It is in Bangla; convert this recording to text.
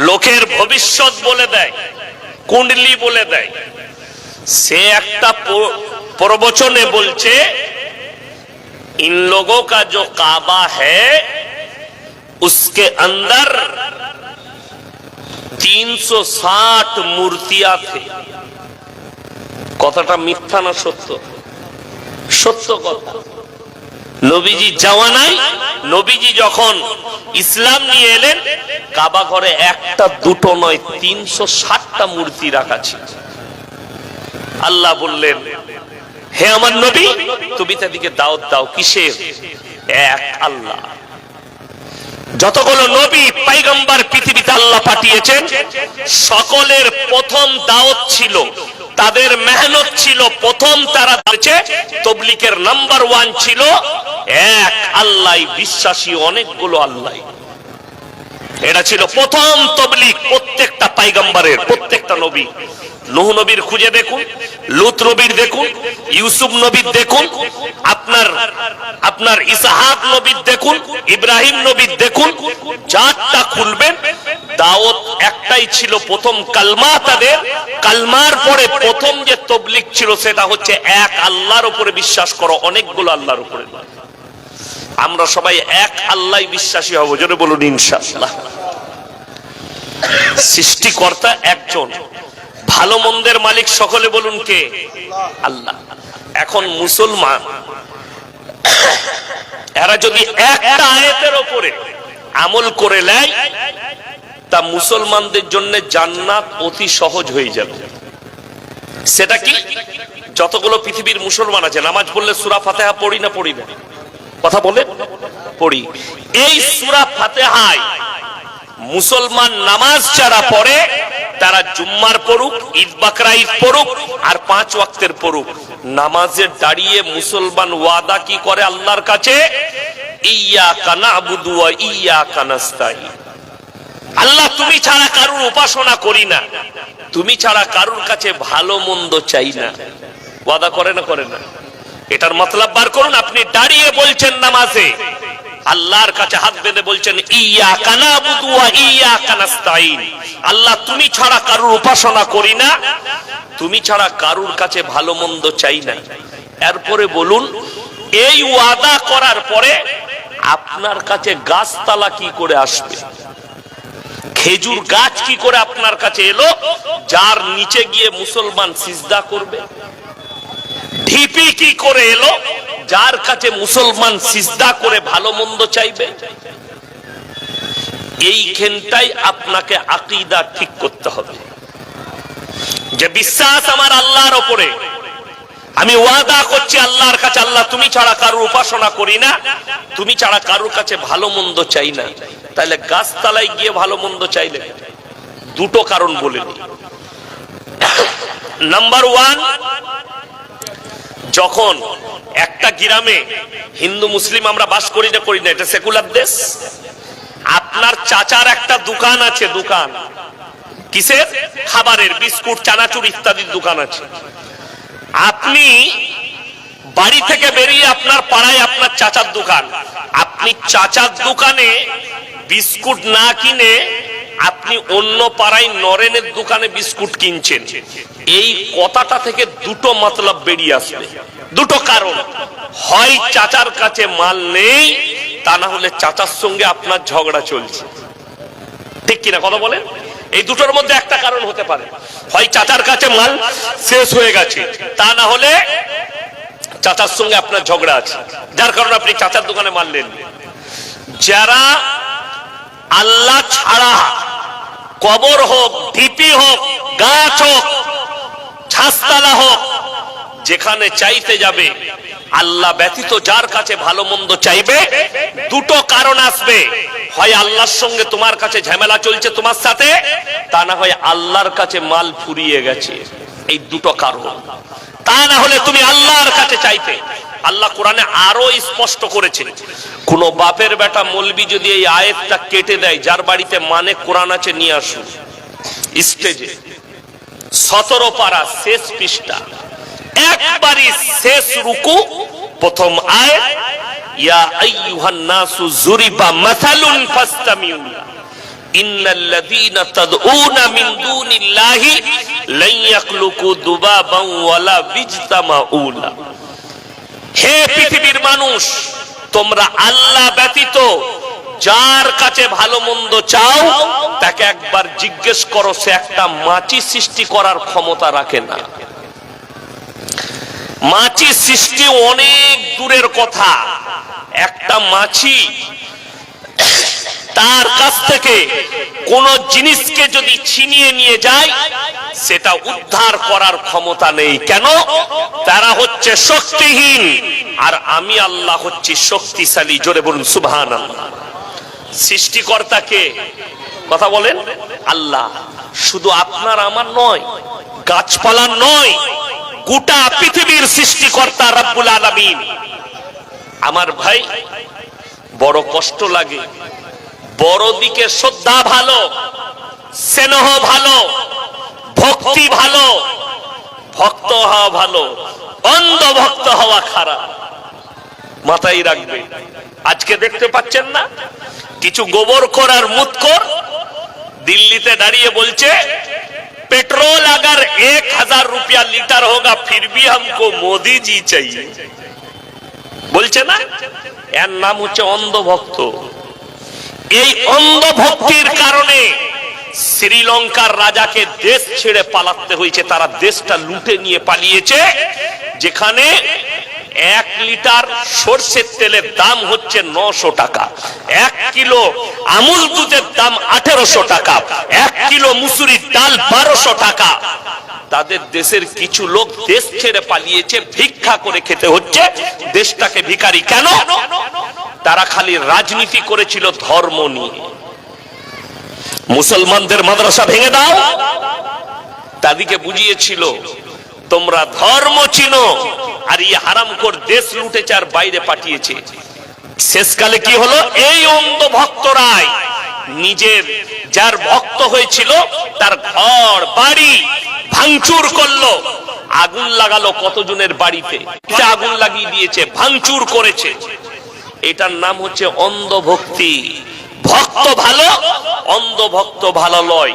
লোকের ভবিষ্যৎ বলে দেয়, কুণ্ডলি বলে দেয়। সে একটা প্রবচনে বলছে, इन लोगों का जो काबा है उसके अंदर 360 मूर्तियां थी। কথাটা মিথ্যা না সত্য? সত্য কথা। নবীজি জাওয়ানায়, নবীজি যখন ইসলাম নিয়ে এলেন, কাবা ঘরে একটা দুটো নয় 360টা মূর্তি রাখা ছিল। আল্লাহ বললেন, হে আমার নবী, তুমি তাদেরকে দাওয়াত দাও। কিসের? এক আল্লাহ। যতগুলো নবী পয়গম্বর পৃথিবীতে আল্লাহ পাঠিয়েছেন, সকলের প্রথম দাওয়াত ছিল, তাদের মেহনত ছিল, প্রথম তারা বলেছে তাবলীগের নাম্বার 1 ছিল এক আল্লাহ বিশ্বাসী, অনেকগুলো আল্লাহ। এটা ছিল প্রথম তাবলীগ প্রত্যেকটা পয়গম্বরের, প্রত্যেকটা নবী। নূহ নবীর খুঁজে দেখুন, লূত নবীর দেখুন, ইউসুফ নবীর দেখুন, আপনার ইসহাক নবীর দেখুন, ইব্রাহিম নবীর দেখুন, যারটা খুলবেন দাওয়াত একটাই ছিল, প্রথম কালমা। তাদের কালমার পরে প্রথম যে তাবলীগ ছিল সেটা হচ্ছে এক আল্লাহর উপরে বিশ্বাস করো, অনেকগুলো আল্লাহর উপরে। আমরা সবাই এক আল্লাহ বিশ্বাসী হব, জোরে বলুন ইনশাআল্লাহ। সৃষ্টিকর্তা একজন, ভালো মন্দের মালিক সকলে বলুন কে? আল্লাহ। এখন মুসলমান এরা যদি একটা আয়াতের উপরে আমল করে নেয়, তা মুসলমানদের জন্য জান্নাত অতি সহজ হয়ে যাবে। সেটা কি? যতগুলো পৃথিবীর মুসলমান আছে, নামাজ পড়লে সূরা ফাতিহা পড়ি না পড়ি না? কথা বলে পড়ি। এই সূরা ফাতিহায় মুসলমান নামাজ যারা পড়ে, তারা জুম্মার পড়ুক, ঈদ বাকরা ঈদ পড়ুক, আর 5 ওয়াক্তের পড়ুক, নামাজে দাঁড়িয়ে মুসলমান ওয়াদা কি করে আল্লাহর কাছে? ইয়্যাকা না'বুদু ওয়া ইয়্যাকা নাস্তাঈন। আল্লাহ, তুমি ছাড়া কারুর উপাসনা করি না, তুমি ছাড়া কারুর কাছে ভালো মন্দ চাই না। ওয়াদা করে না করে না? এটার মতলব বার করুন। আপনি দাঁড়িয়ে বলছেন নামাজে, আল্লাহর কাছে হাত বেঁধে বলছেন ইয়্যাকা না'বুদু ওয়া ইয়্যাকা নাস্তাঈন। আল্লাহ, তুমি ছাড়া কারুর উপাসনা করি না, তুমি ছাড়া কারুর কাছে ভালো মন্দ চাই না। এরপরে বলুন, এই ওয়াদা করার পরে আপনার কাছে গাছতলা কি করে আসবে? খেজুর গাছ কি করে আপনার কাছে এলো, যার নিচে গিয়ে মুসলমান সিজদা করবে? ঢিপি কি করে এলো, যার কাছে মুসলমান সিজদা করে ভালো মন্দ চাইবে? এইখানটাই আপনাকে আকীদা ঠিক করতে হবে, যে বিশ্বাস আমার আল্লাহর উপরে, আমি ওয়াদা করছি আল্লাহর কাছে, আল্লাহ তুমি ছাড়া কারুর উপাসনা করি না, তুমি ছাড়া কারুর কাছে ভালো মন্দ চাই না। তাহলে গাছতলায় গিয়ে ভালো মন্দ চাইলে? দুটো কারণ বলে নি। নাম্বার 1, যখন একটা গ্রামে হিন্দু মুসলিম আমরা বাস করি না করি না, এটা সেকুলার দেশ। আপনার চাচার একটা দোকান আছে, দোকান কিসের? খাবারের, বিস্কুট, চানাচুর ইত্যাদির দোকান আছে। আপনি বাড়ি থেকে বেরিয়ে আপনার পাড়ায় আপনার চাচার দোকান, আপনি চাচার দোকানে বিস্কুট না কিনে আপনি অন্য পাড়ায় নরেনের দোকানে বিস্কুট কিনছেন। এই কথাটা থেকে দুটো মতলব বেরিয়ে আসবে, দুটো কারণ। হয় চাচার কাছে মাল নেই, তা না হলে চাচার সঙ্গে আপনার ঝগড়া চলছে। ঠিক কিনা কথা বলেন? এই দুটোর মধ্যে একটা কারণ হতে পারে। হয় চাচার কাছে মাল শেষ হয়ে গেছে, তা না হলে চাচার সঙ্গে আপনার ঝগড়া আছে, যার কারণে আপনি চাচার দোকানে মাল নেন। যারা আল্লাহ ছাড়া, কবর হোক, ঢিপি হোক, গাছ হোক, ছাসতলা হোক, যেখানে চাইতে যাবে, আল্লাহ ব্যতীত যার কাছে ভালো মন্দ চাইবে, দুটো কারণ আসবে। হয় আল্লাহর সঙ্গে তোমার কাছে ঝামেলা চলছে তোমার সাথে, তা না হয় আল্লাহর কাছে মাল ফুরিয়ে গেছে। এই দুটো কারণ। তা না হলে তুমি আল্লাহর কাছে চাইতে। আল্লাহ কোরআনে আরো স্পষ্ট করেছেন, কোন বাপের বেটা মৌলবি যদি এই আয়াতটা কেটে দেয়, যার বাড়িতে মানে কোরআন আছে নিয়ে আসুন স্টেজে। 17 পারা শেষ পৃষ্ঠা, একবারই শেষ রুকু, প্রথম আয়াত, ইয়া আইয়ুহান নাসু যুরিবা মাসালুন ফাসতামিউ। ইন্নাল্লাযীনা তাদউনা মিন দুনিল্লাহি লা ইয়াখলুকু দুবাবান ওয়ালা বিজতামাউ লা। হে পৃথিবীর মানুষ, তোমরা আল্লাহ ব্যতীত যার কাছে ভালো মন্দ চাও তাকে একবার জিজ্ঞেস করো, সে একটা মাছি সৃষ্টি করার ক্ষমতা রাখে না। মাছি সৃষ্টি অনেক দূরের কথা। একটা মাছি তার কাছ থেকে কোন জিনিসকে যদি ছিনিয়ে নিয়ে যায়, সেটা উদ্ধার করার ক্ষমতা নেই। কেন? তারা হচ্ছে শক্তিহীন, আর আমি আল্লাহ হচ্ছি শক্তিশালী। জোরে বলুন সুবহানাল্লাহ। সৃষ্টিকর্তাকে কথা বলেন আল্লাহ। শুধু আপনার আমার নয়, গাছপালা নয়, গোটা পৃথিবীর সৃষ্টিকর্তা রব্বুল আলামিন। আমার ভাই, বড় কষ্ট লাগে। বড় দিকে শ্রদ্ধা ভালো, স্নেহ ভালো, ভক্তি ভালো, ভক্ত হওয়া ভালো, অন্ধ ভক্ত হওয়া খারাপ। মাথায় রাখবে। আজকে দেখতে পাচ্ছেন না, কিছু গোবরখোর আর মুতখোর দিল্লিতে দাঁড়িয়ে বলছে, पेट्रोल अगर 1000 रुपया लीटर होगा फिर भी हमको मोदी जी चाहिए। বলছে না? এর নাম হচ্ছে অন্ধভক্ত। এই অন্ধভক্তির কারণে শ্রীলঙ্কার রাজাকে দেশ ছেড়ে পালাতে হয়েছে। তারা দেশটা লুটে নিয়ে পালিয়েছে, যেখানে 1 লিটার সরষের তেলের দাম হচ্ছে 900 টাকা, 1 কিলো আমুল দুধের দাম 1800 টাকা, 1 কিলো মুসুরির ডাল 1200 টাকা। তাদের দেশের কিছু লোক দেশ ছেড়ে পালিয়েছে, ভিক্ষা করে খেতে হচ্ছে, দেশটাকে ভিখারি। কেন? তারা খালি রাজনীতি করেছিল ধর্ম নিয়ে। মুসলমানদের মাদ্রাসা ভেঙে দাও, তাদেরকে বুঝিয়েছিল তোমরা ধর্ম চিনো, আর এই হারামখোর দেশ লুটেছে আর বাইরে পাঠিয়েছে। শেষকালে কি হলো? এই অন্ধ ভক্তরাই নিজের যার ভক্ত হয়েছিল তার ঘর বাড়ি ভাঙচুর করলো, আগুন লাগালো কতজনের বাড়িতে, আগুন লাগিয়ে দিয়েছে, ভাঙচুর করেছে। এটার নাম হচ্ছে অন্ধভক্তি। ভক্ত ভালো, অন্ধ ভক্ত ভালো লয়।